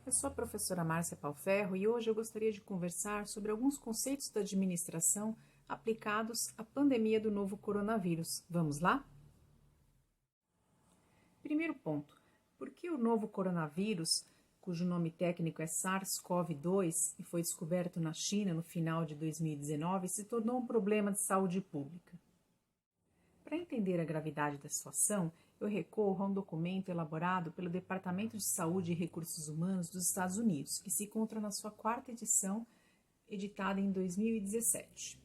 Eu sou a professora Márcia Palferro e hoje eu gostaria de conversar sobre alguns conceitos da administração aplicados à pandemia do novo coronavírus. Vamos lá? Primeiro ponto: por que o novo coronavírus, cujo nome técnico é SARS-CoV-2 e foi descoberto na China no final de 2019, se tornou um problema de saúde pública? Para entender a gravidade da situação, eu recorro a um documento elaborado pelo Departamento de Saúde e Recursos Humanos dos Estados Unidos, que se encontra na sua 4ª edição, editada em 2017.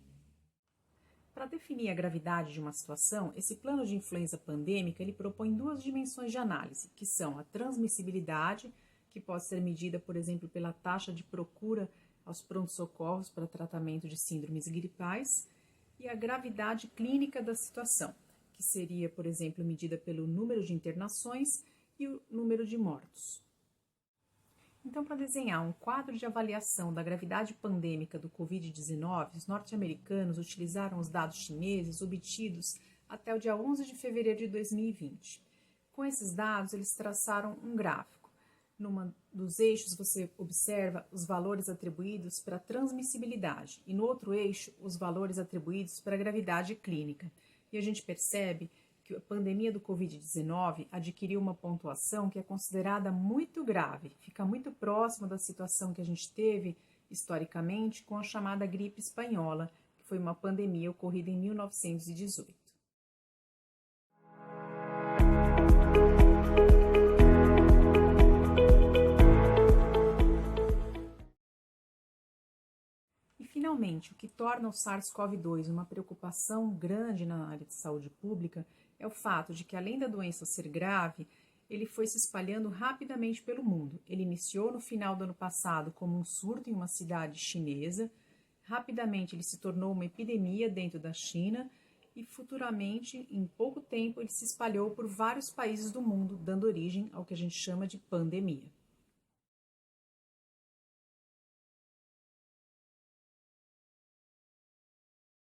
Para definir a gravidade de uma situação, esse plano de influenza pandêmica ele propõe duas dimensões de análise, que são a transmissibilidade, que pode ser medida, por exemplo, pela taxa de procura aos prontos-socorros para tratamento de síndromes gripais, e a gravidade clínica da situação, que seria, por exemplo, medida pelo número de internações e o número de mortos. Então, para desenhar um quadro de avaliação da gravidade pandêmica do Covid-19, os norte-americanos utilizaram os dados chineses obtidos até o dia 11 de fevereiro de 2020. Com esses dados, eles traçaram um gráfico. Numa dos eixos, você observa os valores atribuídos para a transmissibilidade e no outro eixo, os valores atribuídos para a gravidade clínica. E a gente percebe que a pandemia do Covid-19 adquiriu uma pontuação que é considerada muito grave, fica muito próxima da situação que a gente teve historicamente com a chamada gripe espanhola, que foi uma pandemia ocorrida em 1918. E, finalmente, o que torna o SARS-CoV-2 uma preocupação grande na área de saúde pública é o fato de que, além da doença ser grave, ele foi se espalhando rapidamente pelo mundo. Ele iniciou no final do ano passado como um surto em uma cidade chinesa, rapidamente ele se tornou uma epidemia dentro da China e, futuramente, em pouco tempo, ele se espalhou por vários países do mundo, dando origem ao que a gente chama de pandemia.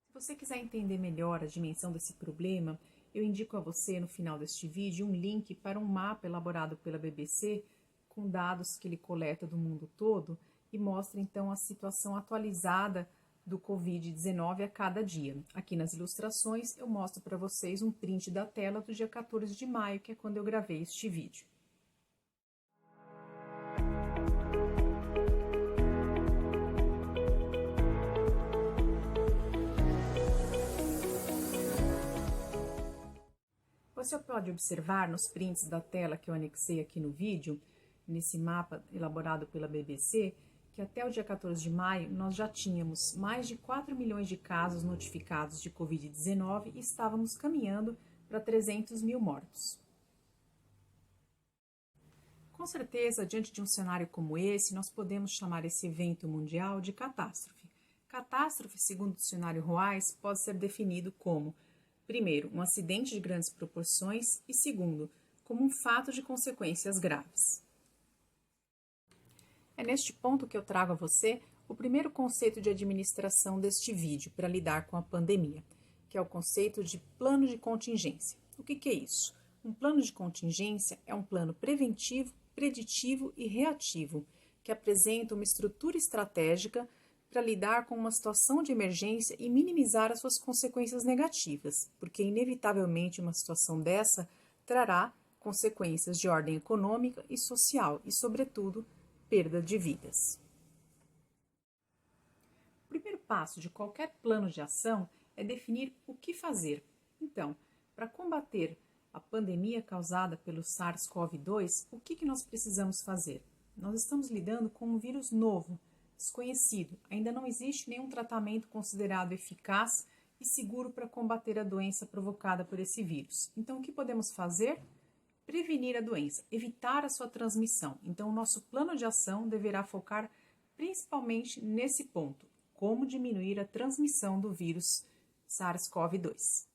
Se você quiser entender melhor a dimensão desse problema, eu indico a você, no final deste vídeo, um link para um mapa elaborado pela BBC, com dados que ele coleta do mundo todo e mostra, então, a situação atualizada do Covid-19 a cada dia. Aqui nas ilustrações, eu mostro para vocês um print da tela do dia 14 de maio, que é quando eu gravei este vídeo. Você pode observar nos prints da tela que eu anexei aqui no vídeo, nesse mapa elaborado pela BBC, que até o dia 14 de maio nós já tínhamos mais de 4 milhões de casos notificados de Covid-19 e estávamos caminhando para 300 mil mortos. Com certeza, diante de um cenário como esse, nós podemos chamar esse evento mundial de catástrofe. Catástrofe, segundo o dicionário Ruais, pode ser definido como: primeiro, um acidente de grandes proporções e, segundo, como um fato de consequências graves. É neste ponto que eu trago a você o primeiro conceito de administração deste vídeo para lidar com a pandemia, que é o conceito de plano de contingência. O que é isso? Um plano de contingência é um plano preventivo, preditivo e reativo, que apresenta uma estrutura estratégica para lidar com uma situação de emergência e minimizar as suas consequências negativas, porque inevitavelmente uma situação dessa trará consequências de ordem econômica e social e, sobretudo, perda de vidas. O primeiro passo de qualquer plano de ação é definir o que fazer. Então, para combater a pandemia causada pelo SARS-CoV-2, o que nós precisamos fazer? Nós estamos lidando com um vírus novo, desconhecido. Ainda não existe nenhum tratamento considerado eficaz e seguro para combater a doença provocada por esse vírus. Então, o que podemos fazer? Prevenir a doença, evitar a sua transmissão. Então, o nosso plano de ação deverá focar principalmente nesse ponto: como diminuir a transmissão do vírus SARS-CoV-2.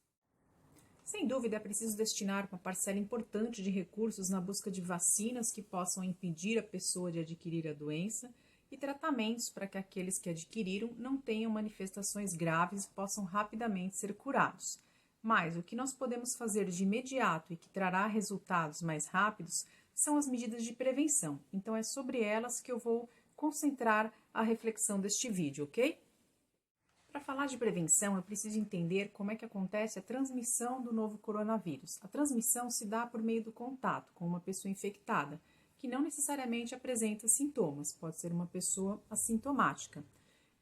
Sem dúvida, é preciso destinar uma parcela importante de recursos na busca de vacinas que possam impedir a pessoa de adquirir a doença e tratamentos para que aqueles que adquiriram não tenham manifestações graves e possam rapidamente ser curados. Mas o que nós podemos fazer de imediato e que trará resultados mais rápidos são as medidas de prevenção. Então, é sobre elas que eu vou concentrar a reflexão deste vídeo, ok? Para falar de prevenção, eu preciso entender como é que acontece a transmissão do novo coronavírus. A transmissão se dá por meio do contato com uma pessoa infectada, que não necessariamente apresenta sintomas, pode ser uma pessoa assintomática.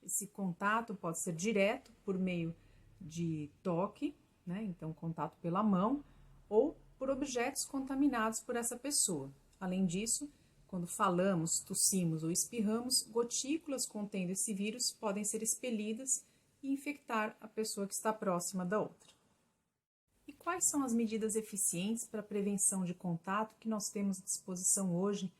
Esse contato pode ser direto por meio de toque, né? Então contato pela mão, ou por objetos contaminados por essa pessoa. Além disso, quando falamos, tossimos ou espirramos, gotículas contendo esse vírus podem ser expelidas e infectar a pessoa que está próxima da outra. E quais são as medidas eficientes para a prevenção de contato que nós temos à disposição hoje,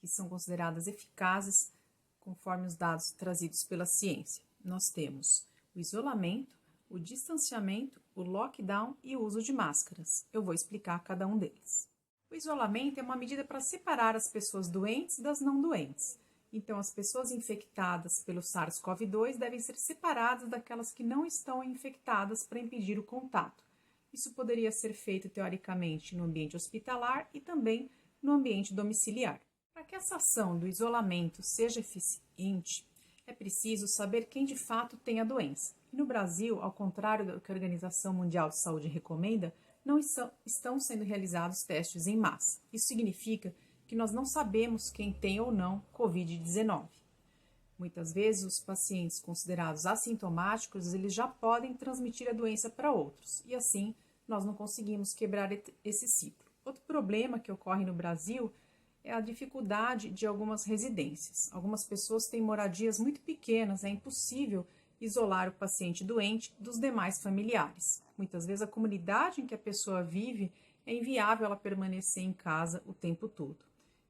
que são consideradas eficazes conforme os dados trazidos pela ciência? Nós temos o isolamento, o distanciamento, o lockdown e o uso de máscaras. Eu vou explicar cada um deles. O isolamento é uma medida para separar as pessoas doentes das não doentes. Então, as pessoas infectadas pelo SARS-CoV-2 devem ser separadas daquelas que não estão infectadas para impedir o contato. Isso poderia ser feito, teoricamente, no ambiente hospitalar e também no ambiente domiciliar. Para que essa ação do isolamento seja eficiente, é preciso saber quem de fato tem a doença. E no Brasil, ao contrário do que a Organização Mundial de Saúde recomenda, não estão sendo realizados testes em massa. Isso significa que nós não sabemos quem tem ou não Covid-19. Muitas vezes, os pacientes considerados assintomáticos, eles já podem transmitir a doença para outros, e assim nós não conseguimos quebrar esse ciclo. Outro problema que ocorre no Brasil é a dificuldade de algumas residências. Algumas pessoas têm moradias muito pequenas, é impossível isolar o paciente doente dos demais familiares. Muitas vezes a comunidade em que a pessoa vive é inviável ela permanecer em casa o tempo todo.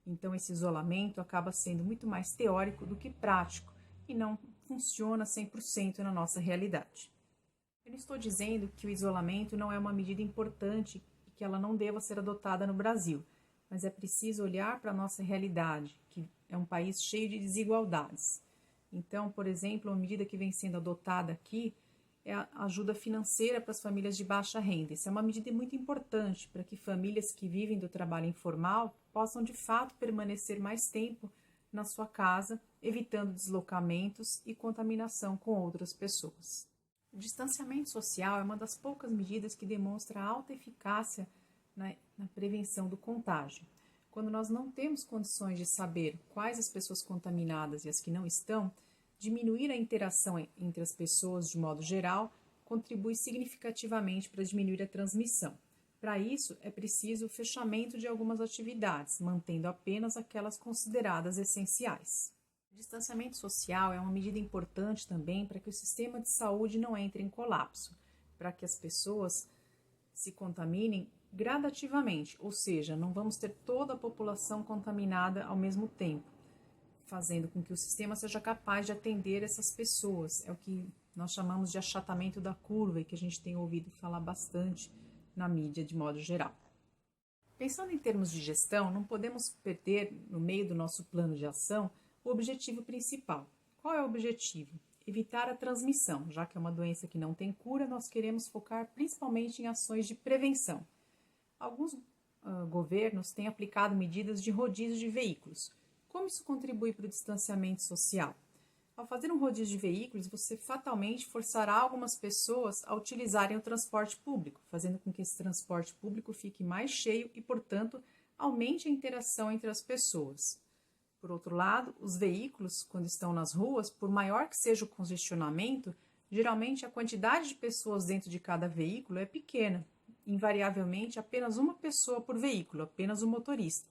Então esse isolamento acaba sendo muito mais teórico do que prático e não funciona 100% na nossa realidade. Eu não estou dizendo que o isolamento não é uma medida importante e que ela não deva ser adotada no Brasil, mas é preciso olhar para a nossa realidade, que é um país cheio de desigualdades. Então, por exemplo, uma medida que vem sendo adotada aqui é a ajuda financeira para as famílias de baixa renda. Isso é uma medida muito importante para que famílias que vivem do trabalho informal possam, de fato, permanecer mais tempo na sua casa, evitando deslocamentos e contaminação com outras pessoas. O distanciamento social é uma das poucas medidas que demonstra alta eficácia na prevenção do contágio. Quando nós não temos condições de saber quais as pessoas contaminadas e as que não estão, diminuir a interação entre as pessoas de modo geral contribui significativamente para diminuir a transmissão. Para isso, é preciso o fechamento de algumas atividades, mantendo apenas aquelas consideradas essenciais. O distanciamento social é uma medida importante também para que o sistema de saúde não entre em colapso, para que as pessoas se contaminem gradativamente, ou seja, não vamos ter toda a população contaminada ao mesmo tempo, fazendo com que o sistema seja capaz de atender essas pessoas. É o que nós chamamos de achatamento da curva e que a gente tem ouvido falar bastante na mídia de modo geral. Pensando em termos de gestão, não podemos perder, no meio do nosso plano de ação, o objetivo principal. Qual é o objetivo? Evitar a transmissão. Já que é uma doença que não tem cura, nós queremos focar principalmente em ações de prevenção. Alguns governos têm aplicado medidas de rodízio de veículos. Como isso contribui para o distanciamento social? Ao fazer um rodízio de veículos, você fatalmente forçará algumas pessoas a utilizarem o transporte público, fazendo com que esse transporte público fique mais cheio e, portanto, aumente a interação entre as pessoas. Por outro lado, os veículos, quando estão nas ruas, por maior que seja o congestionamento, geralmente a quantidade de pessoas dentro de cada veículo é pequena, invariavelmente apenas uma pessoa por veículo, apenas o motorista.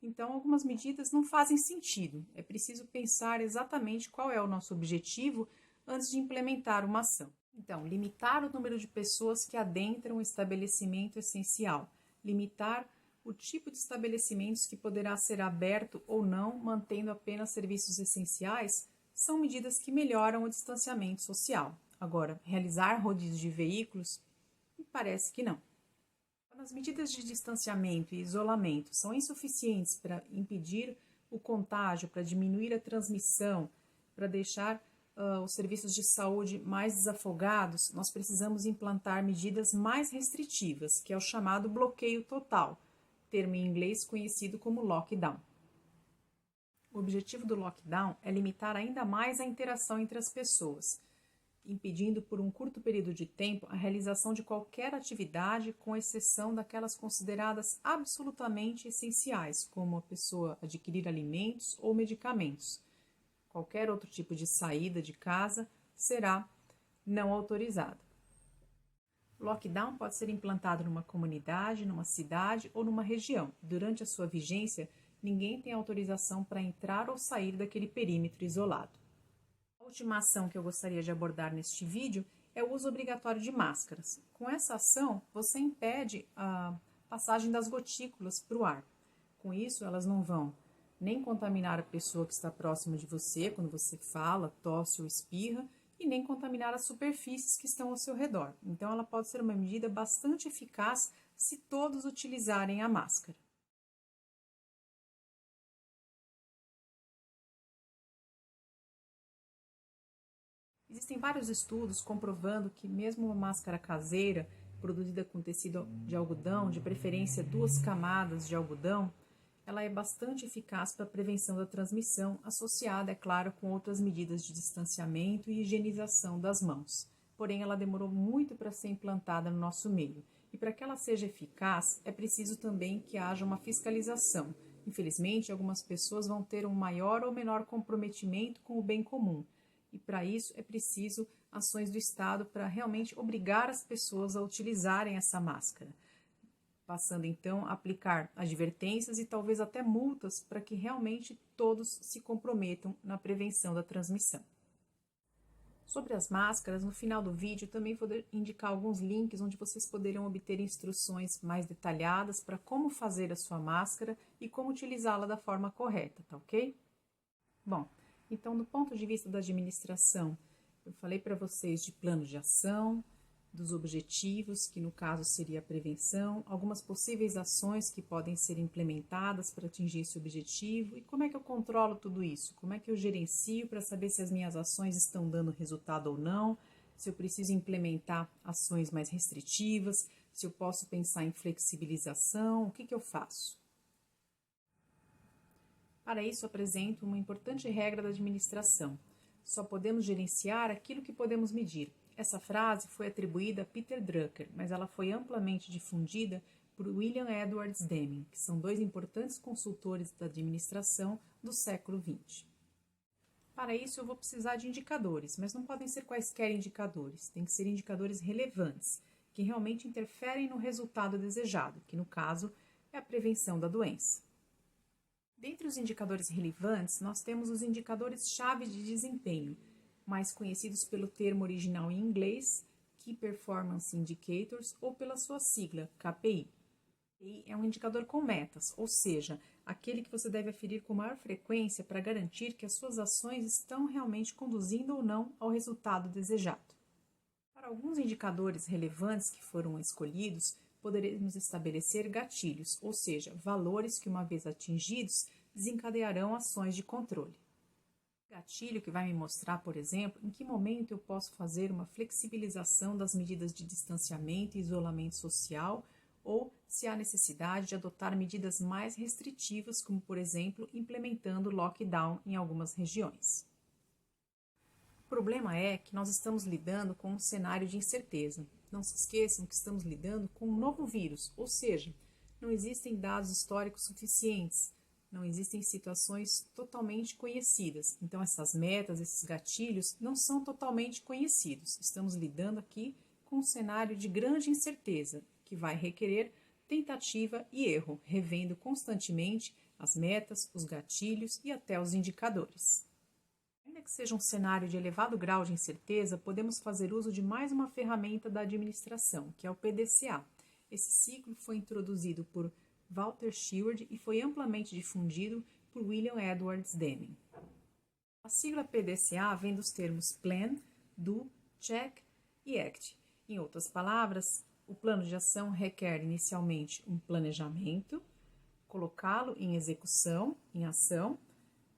Então, algumas medidas não fazem sentido. É preciso pensar exatamente qual é o nosso objetivo antes de implementar uma ação. Então, limitar o número de pessoas que adentram o estabelecimento essencial. Limitar o tipo de estabelecimentos que poderá ser aberto ou não, mantendo apenas serviços essenciais, são medidas que melhoram o distanciamento social. Agora, realizar rodízio de veículos, me parece que não. Quando as medidas de distanciamento e isolamento são insuficientes para impedir o contágio, para diminuir a transmissão, para deixar os serviços de saúde mais desafogados, nós precisamos implantar medidas mais restritivas, que é o chamado bloqueio total. termo em inglês conhecido como lockdown. O objetivo do lockdown é limitar ainda mais a interação entre as pessoas, impedindo por um curto período de tempo a realização de qualquer atividade, com exceção daquelas consideradas absolutamente essenciais, como a pessoa adquirir alimentos ou medicamentos. Qualquer outro tipo de saída de casa será não autorizada. O lockdown pode ser implantado numa comunidade, numa cidade ou numa região. Durante a sua vigência, ninguém tem autorização para entrar ou sair daquele perímetro isolado. A última ação que eu gostaria de abordar neste vídeo é o uso obrigatório de máscaras. Com essa ação, você impede a passagem das gotículas para o ar. Com isso, elas não vão nem contaminar a pessoa que está próxima de você, quando você fala, tosse ou espirra, e nem contaminar as superfícies que estão ao seu redor. Então, ela pode ser uma medida bastante eficaz se todos utilizarem a máscara. Existem vários estudos comprovando que mesmo uma máscara caseira, produzida com tecido de algodão, de preferência 2 camadas de algodão, ela é bastante eficaz para a prevenção da transmissão, associada, é claro, com outras medidas de distanciamento e higienização das mãos. Porém, ela demorou muito para ser implantada no nosso meio. E para que ela seja eficaz, é preciso também que haja uma fiscalização. Infelizmente, algumas pessoas vão ter um maior ou menor comprometimento com o bem comum. E para isso é preciso ações do Estado para realmente obrigar as pessoas a utilizarem essa máscara, passando então a aplicar advertências e talvez até multas para que realmente todos se comprometam na prevenção da transmissão. Sobre as máscaras, no final do vídeo também vou indicar alguns links onde vocês poderão obter instruções mais detalhadas para como fazer a sua máscara e como utilizá-la da forma correta, tá ok? Bom, então, do ponto de vista da administração, eu falei para vocês de plano de ação, dos objetivos, que no caso seria a prevenção, algumas possíveis ações que podem ser implementadas para atingir esse objetivo e como é que eu controlo tudo isso, como é que eu gerencio para saber se as minhas ações estão dando resultado ou não, se eu preciso implementar ações mais restritivas, se eu posso pensar em flexibilização, o que eu faço? Para isso, apresento uma importante regra da administração. Só podemos gerenciar aquilo que podemos medir. Essa frase foi atribuída a Peter Drucker, mas ela foi amplamente difundida por William Edwards Deming, que são 2 importantes consultores da administração do século XX. Para isso, eu vou precisar de indicadores, mas não podem ser quaisquer indicadores. Tem que ser indicadores relevantes, que realmente interferem no resultado desejado, que no caso é a prevenção da doença. Dentre os indicadores relevantes, nós temos os indicadores-chave de desempenho, mais conhecidos pelo termo original em inglês, Key Performance Indicators, ou pela sua sigla, KPI. KPI é um indicador com metas, ou seja, aquele que você deve aferir com maior frequência para garantir que as suas ações estão realmente conduzindo ou não ao resultado desejado. Para alguns indicadores relevantes que foram escolhidos, poderemos estabelecer gatilhos, ou seja, valores que, uma vez atingidos, desencadearão ações de controle. Gatilho que vai me mostrar, por exemplo, em que momento eu posso fazer uma flexibilização das medidas de distanciamento e isolamento social, ou se há necessidade de adotar medidas mais restritivas, como, por exemplo, implementando lockdown em algumas regiões. O problema é que nós estamos lidando com um cenário de incerteza. Não se esqueçam que estamos lidando com um novo vírus, ou seja, não existem dados históricos suficientes, não existem situações totalmente conhecidas. Então, essas metas, esses gatilhos, não são totalmente conhecidos. Estamos lidando aqui com um cenário de grande incerteza, que vai requerer tentativa e erro, revendo constantemente as metas, os gatilhos e até os indicadores. Ainda que seja um cenário de elevado grau de incerteza, podemos fazer uso de mais uma ferramenta da administração, que é o PDCA. Esse ciclo foi introduzido por Walter Sheward e foi amplamente difundido por William Edwards Deming. A sigla PDCA vem dos termos Plan, Do, Check e Act. Em outras palavras, o plano de ação requer inicialmente um planejamento, colocá-lo em execução, em ação,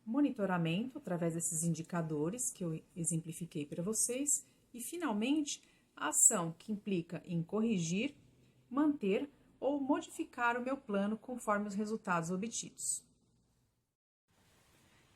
monitoramento através desses indicadores que eu exemplifiquei para vocês e, finalmente, a ação que implica em corrigir, manter ou modificar o meu plano conforme os resultados obtidos.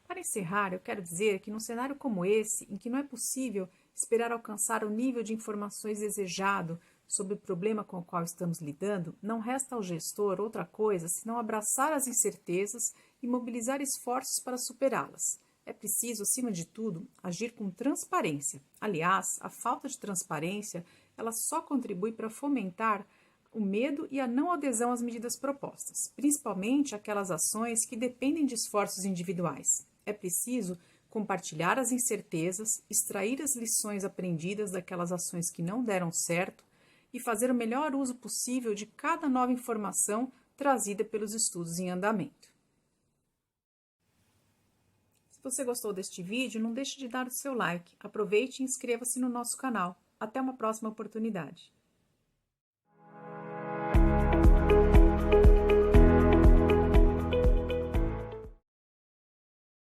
Para encerrar, eu quero dizer que num cenário como esse, em que não é possível esperar alcançar o nível de informações desejado sobre o problema com o qual estamos lidando, não resta ao gestor outra coisa senão abraçar as incertezas e mobilizar esforços para superá-las. É preciso, acima de tudo, agir com transparência. Aliás, a falta de transparência, ela só contribui para fomentar o medo e a não adesão às medidas propostas, principalmente aquelas ações que dependem de esforços individuais. É preciso compartilhar as incertezas, extrair as lições aprendidas daquelas ações que não deram certo e fazer o melhor uso possível de cada nova informação trazida pelos estudos em andamento. Se você gostou deste vídeo, não deixe de dar o seu like, aproveite e inscreva-se no nosso canal. Até uma próxima oportunidade.